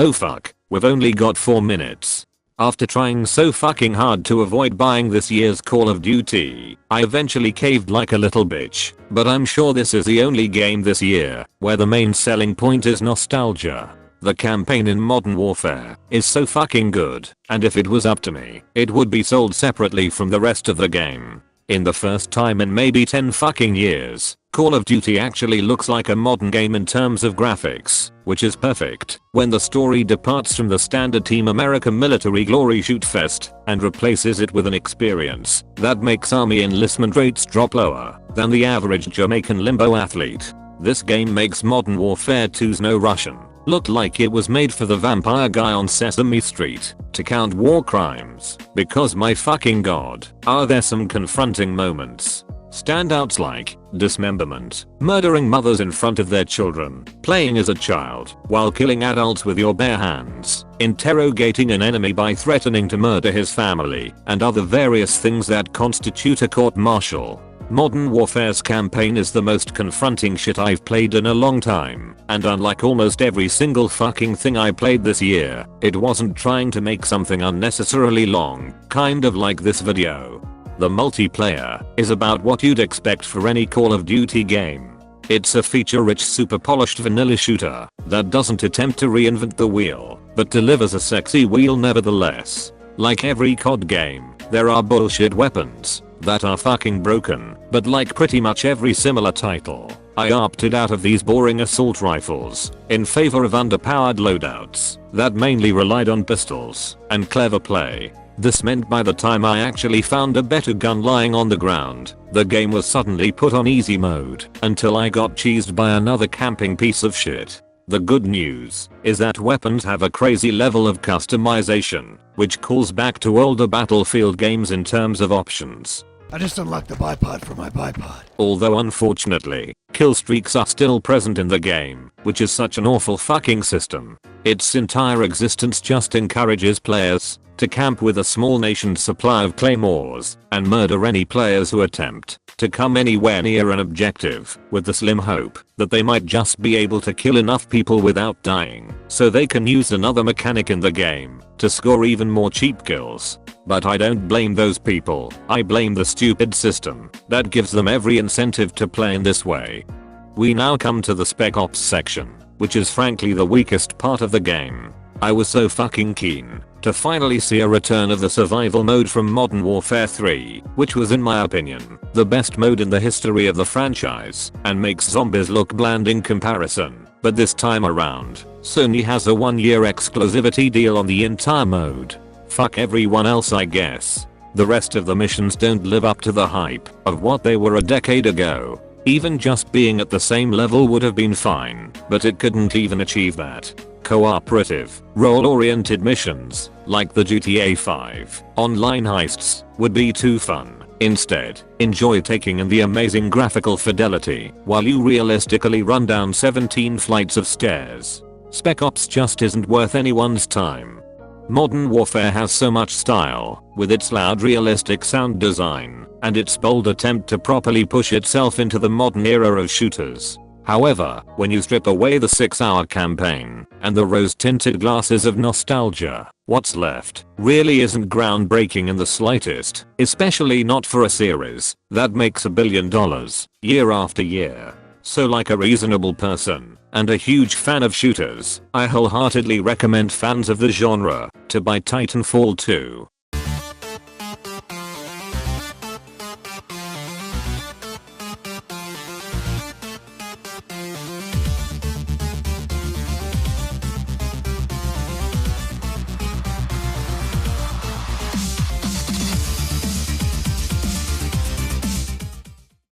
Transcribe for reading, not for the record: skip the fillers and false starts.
Oh fuck, we've only got 4 minutes. After trying so fucking hard to avoid buying this year's Call of Duty, I eventually caved like a little bitch, but I'm sure this is the only game this year where the main selling point is nostalgia. The campaign in Modern Warfare is so fucking good, and if it was up to me, it would be sold separately from the rest of the game. In the first time in maybe 10 fucking years, Call of Duty actually looks like a modern game in terms of graphics, which is perfect when the story departs from the standard Team America military glory shoot fest and replaces it with an experience that makes army enlistment rates drop lower than the average Jamaican limbo athlete. This game makes Modern Warfare 2's No Russian look like it was made for the vampire guy on Sesame Street to count war crimes, because my fucking god, are there some confronting moments. Standouts like dismemberment, murdering mothers in front of their children, playing as a child while killing adults with your bare hands, interrogating an enemy by threatening to murder his family, and other various things that constitute a court-martial. Modern Warfare's campaign is the most confronting shit I've played in a long time, and unlike almost every single fucking thing I played this year, it wasn't trying to make something unnecessarily long, kind of like this video. The multiplayer is about what you'd expect for any Call of Duty game. It's a feature-rich super polished vanilla shooter that doesn't attempt to reinvent the wheel, but delivers a sexy wheel nevertheless. Like every COD game, there are bullshit weapons that are fucking broken, but like pretty much every similar title, I opted out of these boring assault rifles in favor of underpowered loadouts that mainly relied on pistols and clever play. This meant by the time I actually found a better gun lying on the ground, the game was suddenly put on easy mode until I got cheesed by another camping piece of shit. The good news is that weapons have a crazy level of customization, which calls back to older Battlefield games in terms of options. I just unlocked the bipod for my bipod. Although unfortunately, kill streaks are still present in the game, which is such an awful fucking system. Its entire existence just encourages players to camp with a small nation's supply of claymores and murder any players who attempt to come anywhere near an objective, with the slim hope that they might just be able to kill enough people without dying so they can use another mechanic in the game to score even more cheap kills. But I don't blame those people, I blame the stupid system that gives them every incentive to play in this way. We now come to the Spec Ops section, which is frankly the weakest part of the game. I was so fucking keen to finally see a return of the survival mode from Modern Warfare 3, which was in my opinion the best mode in the history of the franchise and makes zombies look bland in comparison. But this time around, Sony has a 1-year exclusivity deal on the entire mode. Fuck everyone else, I guess. The rest of the missions don't live up to the hype of what they were a decade ago. Even just being at the same level would have been fine, but it couldn't even achieve that. Cooperative, role-oriented missions, like the GTA 5 online heists, would be too fun. Instead, enjoy taking in the amazing graphical fidelity while you realistically run down 17 flights of stairs. Spec Ops just isn't worth anyone's time. Modern Warfare has so much style, with its loud realistic sound design, and its bold attempt to properly push itself into the modern era of shooters. However, when you strip away the 6-hour campaign and the rose-tinted glasses of nostalgia, what's left really isn't groundbreaking in the slightest, especially not for a series that makes $1 billion year after year. So like a reasonable person and a huge fan of shooters, I wholeheartedly recommend fans of the genre to buy Titanfall 2.